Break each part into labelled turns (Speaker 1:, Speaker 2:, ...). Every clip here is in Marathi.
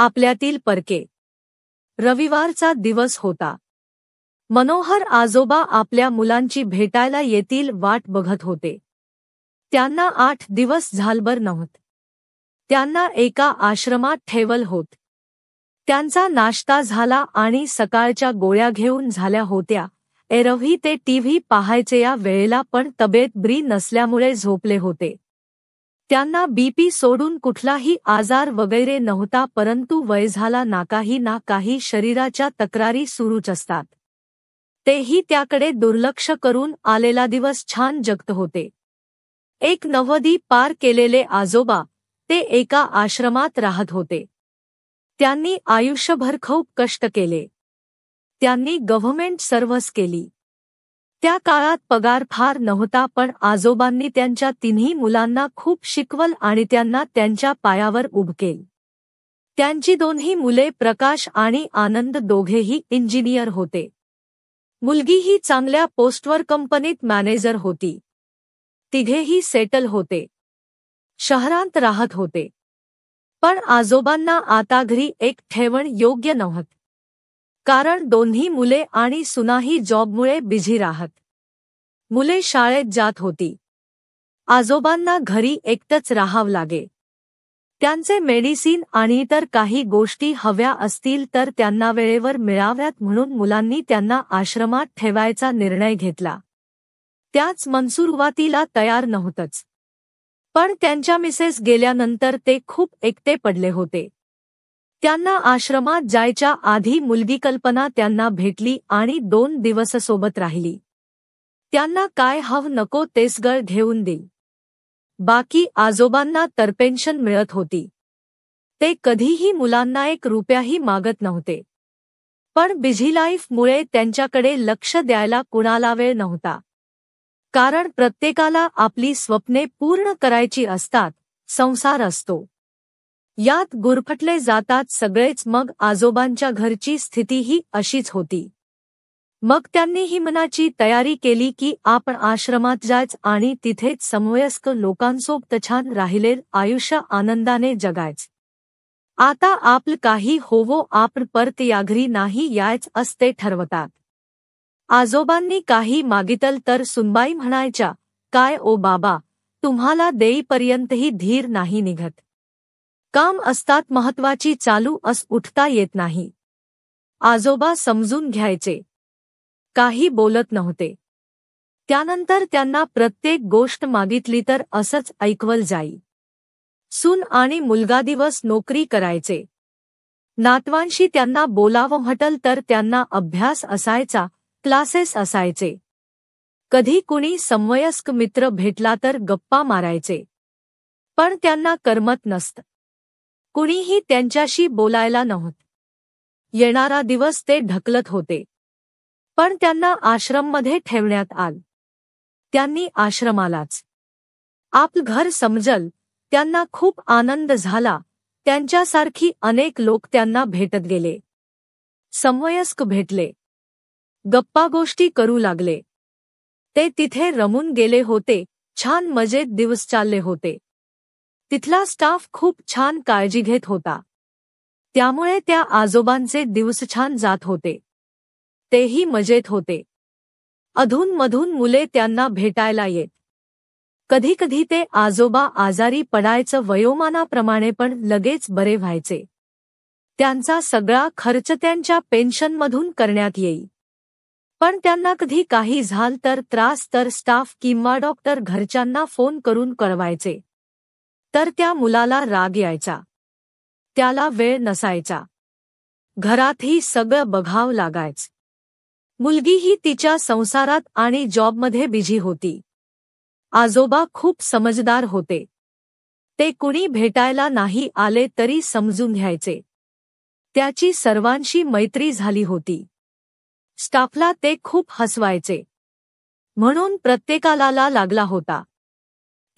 Speaker 1: आपल्यातील परके. रविवारचा दिवस होता. मनोहर आजोबा आपल्या मुलांची भेटायला येतील वाट बघत होते. त्यांना 8 दिवस झालभर नव्हत. त्यांना एका आश्रमात ठेवल होत. त्यांचा नाश्ता झाला आणि सकाळच्या गोळ्या घेऊन झाल्या होत्या. एरवी ते टीव्ही पाहायचे या वेळेला, पण तब्येत बरी नसल्यामुळे झोपले होते. त्यांना बीपी सोडून कुठलाही आजार वगैरे नव्हता, परंतु वय झाला ना काही शरीराच्या तक्रारी सुरूच असतात. तेही त्याकडे दुर्लक्ष करून आलेला दिवस छान जगत होते. एक 90 पार केलेले आजोबा ते एका आश्रमात राहत होते. त्यांनी आयुष्यभर खूप कष्ट केले. त्यांनी गव्हर्नमेंट सर्व्हिस केली. त्या काळात पगार फार नव्हता, पण आजोबांनी त्यांच्या तिन्ही मुलांना खूप शिकवल आणि त्यांना त्यांच्या पायावर उभं केलं. त्यांची दोन्ही मुले प्रकाश आणि आनंद दोघेही इंजिनियर होते. मुलगीही चांगल्या पोस्टवर कंपनीत मॅनेजर होती. तिघेही सेटल होते. शहरात राहत होते. पण आजोबांना आता घरी एक ठेवण योग्य नव्हत, कारण दोन्ही मुले आणि सुनाही जॉबमुळे बिझी राहत. मुले शाळेत जात होती. आजोबांना घरी एकटंच राहावं लागे. त्यांचे मेडिसिन आणि इतर काही गोष्टी हव्या असतील तर त्यांना वेळेवर मिळाव्यात म्हणून मुलांनी त्यांना आश्रमात ठेवायचा निर्णय घेतला. त्याच सुरुवातीला तयार नव्हतंच, पण त्यांच्या मिसेस गेल्यानंतर ते खूप एकटे पडले होते. त्यांना आश्रमात जायच्या आधी मुलगी कल्पना त्यांना भेटली आणि 2 दिवस सोबत राहिली. त्यांना काय हवं नको ते सगळं घेऊन दिलं. बाकी आजोबांना तर पेन्शन मिळत होती. ते कधीही मुलांना 1 रुपयाही मागत नव्हते. पण बिझी लाईफमुळे त्यांच्याकडे लक्ष द्यायला कुणाला वेळ नव्हता, कारण प्रत्येकाला आपली स्वप्ने पूर्ण करायची असतात, संसार असतो. यात गुरफटले जातात सगळेच. मग आजोबांच्या घरची स्थितीही अशीच होती. मग त्यांनी ही मनाची तयारी केली की आपण आश्रमात जायचं आणि तिथेच समवयस्क लोकांसोबत छान राहिलेलं आयुष्य आनंदाने जगायचं. आता आपलं काही होवो, आपण परत या घरी नाही यायचं असते ठरवतात. आजोबांनी काही मागितलं तर सुनबाई म्हणायच्या, काय ओ बाबा, तुम्हाला देईपर्यंतही धीर नाही निघत. काम असतात महत्वाची, चालू उठता येत नाही. आजोबा समजून घ्यायचे, काही बोलत नव्हते. त्यानंतर त्यांना प्रत्येक गोष्ट मागितली तर असंच ऐकवल जाई. सून आणि मुलगा दिवस नोकरी करायचे. नातवांशी त्यांना बोलावं म्हटलं तर त्यांना अभ्यास असायचा, क्लासेस असायचे. कधी कुणी समवयस्क मित्र भेटला तर गप्पा मारायचे, पण त्यांना करमत नसतं. कुणीही त्यांच्याशी बोलायला नव्हतं. येणारा दिवस ते ढकलत होते. पण त्यांना आश्रममध्ये ठेवण्यात आलं. त्यांनी आश्रमालाच आपलं घर समजलं. त्यांना खूप आनंद झाला. त्यांच्यासारखी अनेक लोक त्यांना भेटत गेले. समवयस्क भेटले. गप्पा गोष्टी करू लागले. ते तिथे रमून गेले होते. छान मजेत दिवस चालले होते. तिथला स्टाफ खूप छान काळजी घेत होता. त्यामुळे त्या आजोबांचे दिवस छान जात होते. तेही मजेत होते. अधूनमधून मुले त्यांना भेटायला येत. कधीकधी ते आजोबा आजारी पडायचं वयोमानाप्रमाणे, पण लगेच बरे व्हायचे. त्यांचा सगळा खर्च त्यांच्या पेन्शनमधून करण्यात येई. पण त्यांना कधी काही झालं तर त्रास तर स्टाफ किंवा डॉक्टर घरच्यांना फोन करून कळवायचे. तर त्या मुलाला राग यायचा. त्याला वेळ नसायचा. घरातही सगळं बघावं लागायचं. मुलगीही तिच्या संसारात आणि जॉबमध्ये बिझी होती. आजोबा खूप समजदार होते. ते कुणी भेटायला नाही आले तरी समजून घ्यायचे. त्याची सर्वांशी मैत्री झाली होती. स्टाफला ते खूप हसवायचे, म्हणून प्रत्येकाला लागला होता.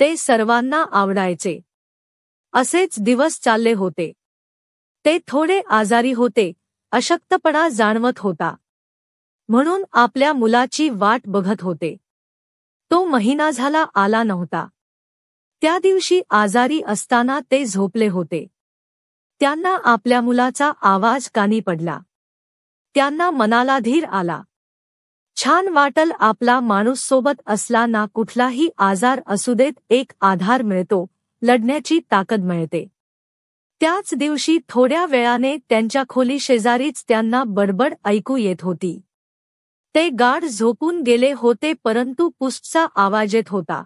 Speaker 1: ते सर्वांना आवडायचे. असेच दिवस चालले होते. ते थोडे आजारी होते. अशक्तपणा जाणवत होता. म्हणून आपल्या मुलाची वाट बघत होते. तो महिना झाला आला नव्हता. त्या दिवशी आजारी असताना ते झोपले होते. त्यांना आपल्या मुलाचा आवाज कानी पडला. त्यांना मनाला धीर आला. छान वाटल आपला माणूस सोबत असला ना, कुठलाही आजार असू देत एक आधार मिळतो, लढण्याची ताकद मिळते. त्याच दिवशी थोड्या वेळाने त्यांच्या खोली शेजारीच त्यांना बडबड ऐकू येत होती. ते गाढ झोपून गेले होते, परंतु पुसचा आवाज येत होता.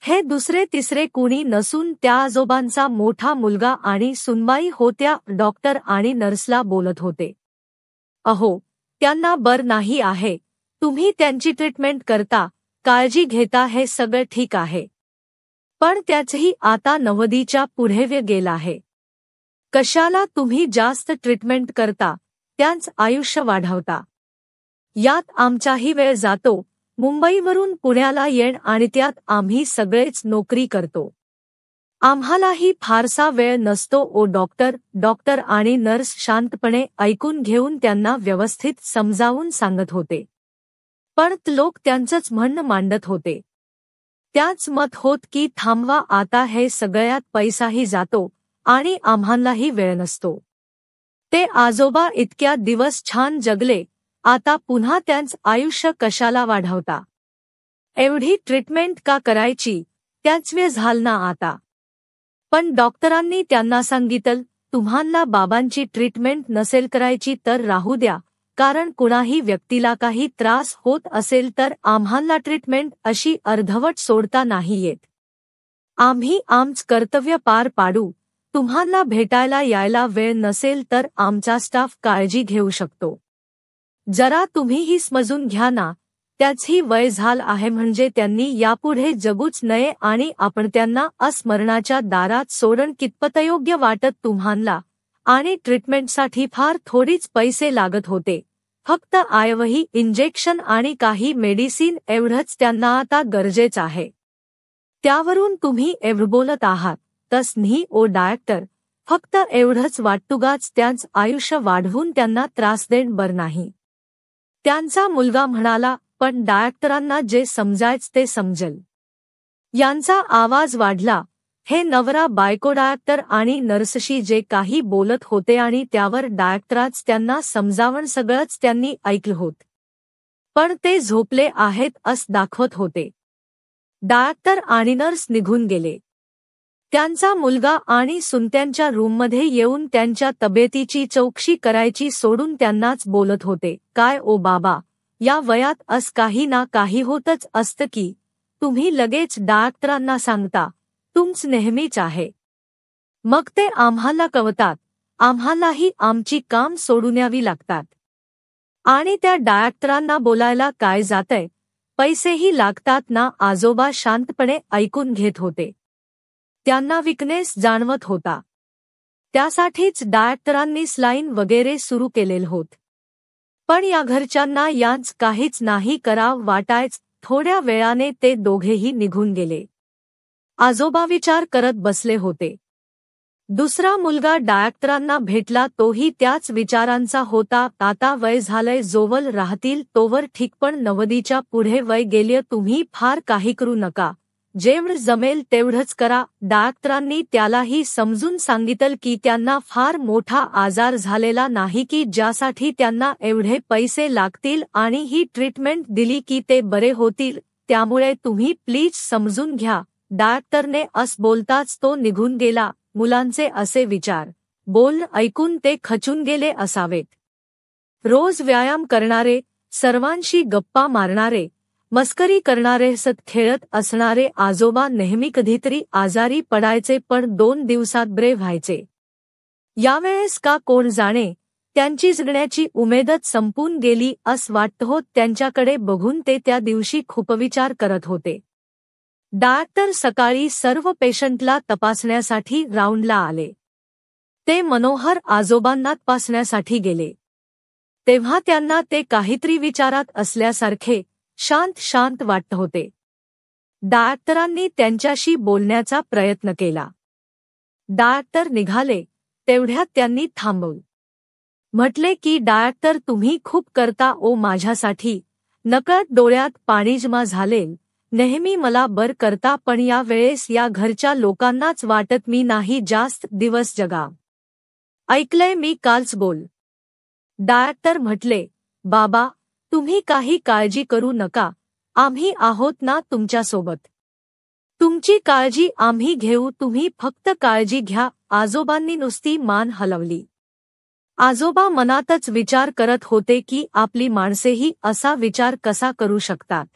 Speaker 1: हे दुसरे तिसरे कुणी नसून त्या आजोबांचा मोठा मुलगा आणि सुनबाई होत्या. डॉक्टर आणि नर्सला बोलत होते. अहो, त्यांना बरं नाही आहे, तुम्ही त्यांची ट्रीटमेंट करता, काळजी घेता, हे सगळं ठीक आहे. पण त्याचंही आता 90च्या पुढे वेळ गेला आहे. कशाला तुम्ही जास्त ट्रीटमेंट करता, त्यांचं आयुष्य वाढवता. यात आमचाही वेळ जातो. मुंबईवरून पुण्याला येण आणि त्यात आम्ही सगळेच नोकरी करतो. आम्हालाही फारसा वेळ नसतो. ओ डॉक्टर आणि नर्स शांतपणे ऐकून घेऊन त्यांना व्यवस्थित समजावून सांगत होते. पण लोक त्यांचंच म्हणणं मांडत होते. त्याच मत होत की थांबवा, आता हे सगळ्यात पैसाही जातो आणि आम्हालाही वेळ नसतो. ते आजोबा इतक्या दिवस छान जगले, आता पुन्हा त्यांचं आयुष्य कशाला वाढवता? एवढी ट्रीटमेंट का करायची? त्याच वेळ झाल ना आता. पण डॉक्टरांनी त्यांना सांगितलं, तुम्हाला बाबांची ट्रीटमेंट नसेल करायची तर राहू द्या, कारण कुणाही व्यक्तीला काही त्रास होत असेल तर आम्हाला ट्रीटमेंट अशी अर्धवट सोडता नाही येत. आम्ही आमचं कर्तव्य पार पाडू. तुम्हाला भेटायला यायला वेळ नसेल तर आमचा स्टाफ काळजी घेऊ शकतो. जरा तुम्हीही समजून घ्या ना. त्याचही वय झाल आहे, म्हणजे त्यांनी यापुढे जगूच नये आणि आपण त्यांना अस्मरणाच्या दारात सोडण कितपत योग्य वाटत तुम्हाला? आणि ट्रीटमेंटसाठी फार थोडीच पैसे लागत होते, फक्त आयवही, इंजेक्शन आणि काही मेडिसिन, एवढंच त्यांना आता गरजेचं आहे. त्यावरून तुम्ही एवढं बोलत आहात तस नाही ओ डॉक्टर, फक्त एवढंच वाटतुगाच त्यांचं आयुष्य वाढवून त्यांना त्रास देण बरं नाही. त्यांचा मुलगा म्हणाला, पण डॉक्टरांना जे समजायचं ते समजेल. यांचा आवाज वाढला. हे नवरा बायको डॉक्टर आणि नर्सशी जे काही बोलत होते आणि त्यावर डॉक्टराच त्यांना समजावण सगळंच त्यांनी ऐकलं होत. पण ते झोपले आहेत असं दाखवत होते. डॉक्टर आणि नर्स निघून गेले. त्यांचा मुलगा आणि सून त्यांच्या रूममध्ये येऊन त्यांच्या तब्येतीची चौकशी करायची सोडून त्यांनाच बोलत होते. काय ओ बाबा, या वयात असं काही ना काही होतच असतं की तुम्ही लगेच डॉक्टरांना सांगता, तुमचं नेहमीच आहे. मग ते आम्हाला कळवतात, आम्हालाही आमची काम सोडून यावी लागतात. आणि त्या डॉक्टरांना बोलायला काय जातंय, पैसेही लागतात ना. आजोबा शांतपणे ऐकून घेत होते. त्यांना विकनेस जाणवत होता. त्यासाठीच डॉक्टरांनी स्लाईन वगैरे सुरू केलेलं होत. पण या घरच्यांना यांच काहीच नाही करावं वाटायचं. थोड्या वेळाने ते दोघेही निघून गेले. आजोबा विचार करत बसले होते. दुसरा मुलगा डॉक्टरांना भेटला, तोही त्याच विचारांचा होता. आता वय झालंय, जोवर राहतील तोवर ठीक, पण 90च्या पुढे वय गेले, तुम्ही फार काही करू नका, जेवढं जमेल तेवढंच करा. डॉक्टरांनी त्यालाही समजून सांगितलं की त्यांना फार मोठा आजार झालेला नाही की ज्यासाठी त्यांना एवढे पैसे लागतील, आणि ही ट्रीटमेंट दिली की ते बरे होतील, त्यामुळे तुम्ही प्लीज समजून घ्या. डॉक्टरने असं बोलताच तो निघून गेला. मुलांचे असे विचार, बोलणं ऐकून ते खचून गेले असावेत. रोज व्यायाम करणारे, सर्वांशी गप्पा मारणारे, मस्करी करणारे, हसत खेळत असणारे आजोबा नेहमी कधीतरी आजारी पडायचे, पण 2 दिवसात बरे व्हायचे. यावेळेस का कोण जाणे, त्यांची जगण्याची उमेदच संपून गेली असं वाटत होत. त्यांच्याकडे बघून ते त्या दिवशी खूप विचार करत होते. डॉक्टर सकाळी सर्व पेशंटला तपासण्यासाठी राऊंडला आले. ते मनोहर आजोबांना तपासण्यासाठी गेले. तेव्हा त्यांना ते काहीतरी विचारात असल्यासारखे शांत वाटत होते. डॉक्टरांनी त्यांच्याशी बोलण्याचा प्रयत्न केला. डॉक्टर निघाले तेवढ्यात त्यांनी थांबवलं. म्हटले की डॉक्टर, तुम्ही खूप करता ओ माझ्यासाठी. नकळत डोळ्यात पाणी जमा झाले. नेहमी मला बर करता, पण या वेळेस या घरच्या लोकांनाच वाटत मी नाही जास्त दिवस जगा. ऐकलंय मी कालच बोल. डॉक्टर म्हटले, बाबा तुम्ही काही काळजी करू नका, आम्ही आहोत ना तुमच्यासोबत. तुमची काळजी आम्ही घेऊ, तुम्ही फक्त काळजी घ्या. आजोबांनी नुसती मान हलवली. आजोबा मनातच विचार करत होते की आपली माणसेही असा विचार कसा करू शकतात.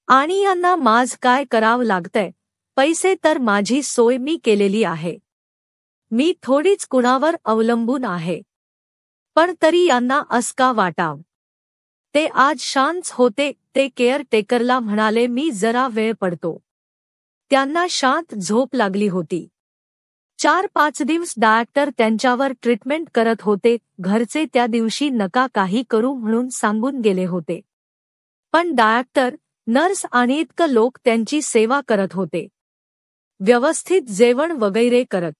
Speaker 1: आणि यांना माझ काय करावं लागतंय, पैसे तर माझी सोय मी केलेली आहे. मी थोडीच कुणावर अवलंबून आहे. पण तरी यांना असं वाटाव. ते आज शांत होते. ते केअरटेकरला म्हणाले, मी जरा वेळ पडतो. त्यांना शांत झोप लागली होती. 4-5 दिवस डॉक्टर त्यांच्यावर ट्रीटमेंट करत होते. घरचे त्या दिवशी नका काही करू म्हणून सांगून गेले होते. पण डॉक्टर, नर्स आणि इतकं लोक त्यांची सेवा करत होते. व्यवस्थित जेवण वगैरे करत.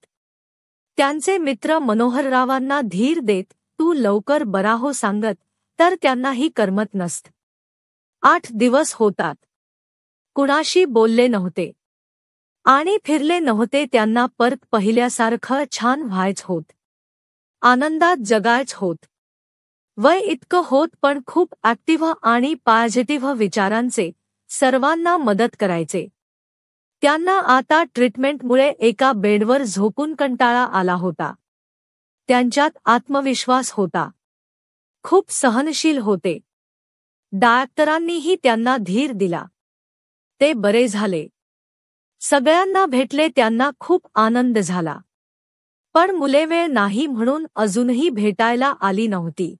Speaker 1: त्यांचे मित्र मनोहररावांना धीर देत, तू लवकर बरा हो सांगत, तर त्यांनाही करमत नसत. 8 दिवस होतात. कुणाशी बोलले नव्हते आणि फिरले नव्हते. त्यांना परत पहिल्यासारखं छान व्हायच होत. आनंदात जगायच होत. वय इतकं होत पण खूप ऍक्टिव्ह आणि पॉझिटिव्ह विचारांचे, सर्वांना मदत करायचे. त्यांना आता ट्रीटमेंटमुळे एका बेडवर झोपून कंटाळा आला होता. त्यांच्यात आत्मविश्वास होता. खूप सहनशील होते. डॉक्टरांनीही त्यांना धीर दिला. ते बरे झाले. सगळ्यांना भेटले. त्यांना खूप आनंद झाला. पण मुले वेळ नाही म्हणून अजूनही भेटायला आली नव्हती.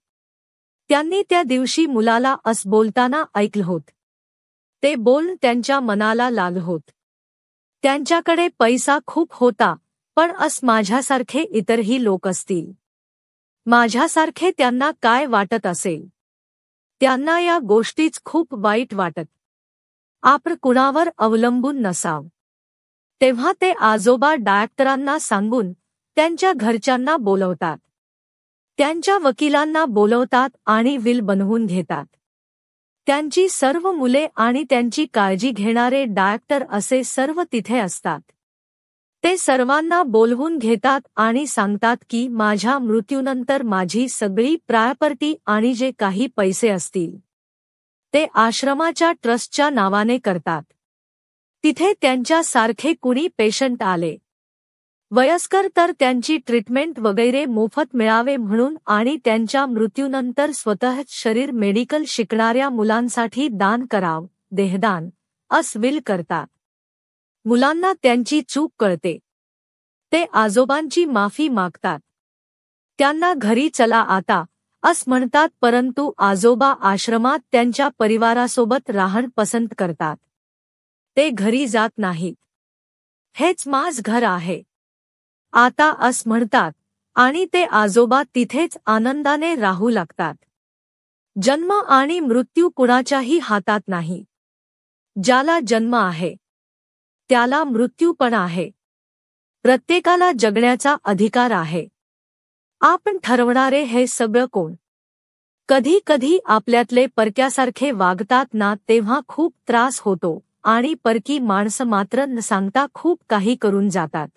Speaker 1: त्यांनी त्या दिवशी मुलाला असं बोलताना ऐकलं होत. ते बोलणं त्यांच्या मनाला लागलं होत. त्यांच्याकडे पैसा खूप होता, पण माझ्यासारखे इतरही लोक असतील. माझ्यासारखे त्यांना काय वाटत असेल. त्यांना या गोष्टीच खूप वाईट वाटत. आपण कुणावर अवलंबून नसावं. तेव्हा ते आजोबा डॉक्टरांना सांगून त्यांच्या घरच्यांना बोलवतात. त्यांच्या वकिलांना बोलवतात आणि विल बनवून घेतात. त्यांची सर्व मुले आणि त्यांची काळजी घेणारे डॉक्टर असे सर्व तिथे असतात. ते सर्वांना बोलवून घेतात आणि सांगतात की माझ्या मृत्यूनंतर माझी सगळी प्रॉपर्टी आणि जे काही पैसे असतील ते आश्रमाच्या ट्रस्टच्या नावाने करतात. तिथे त्यांच्या सारखे कुणी पेशंट आले, वयस्कर, तर त्यांची ट्रीटमेंट वगैरे मोफत मिळावे म्हणून आणि त्यांच्या मृत्यूनंतर स्वतःच शरीर मेडिकल शिकणाऱ्या मुलांसाठी दान करावं, देहदान असं विल करतात. मुलांना त्यांची चूक कळते. ते आजोबांची माफी मागतात. त्यांना घरी चला आता असं म्हणतात, परंतु आजोबा आश्रमात त्यांच्या परिवारासोबत राहणं पसंत करतात. ते घरी जात नाहीत. हेच माझं घर आहे आता असं म्हणतात आणि ते आजोबा तिथेच आनंदाने राहू लागतात. जन्म आणि मृत्यू कुणाच्याही हातात नाही. ज्याला जन्म आहे त्याला मृत्यू पण आहे. प्रत्येकाला जगण्याचा अधिकार आहे. आपण ठरवणारे हे सगळं कोण? कधी कधी आपल्यातले परक्यासारखे वागतात ना, तेव्हा खूप त्रास होतो आणि परकी माणसं मात्र न सांगता खूप काही करून जातात.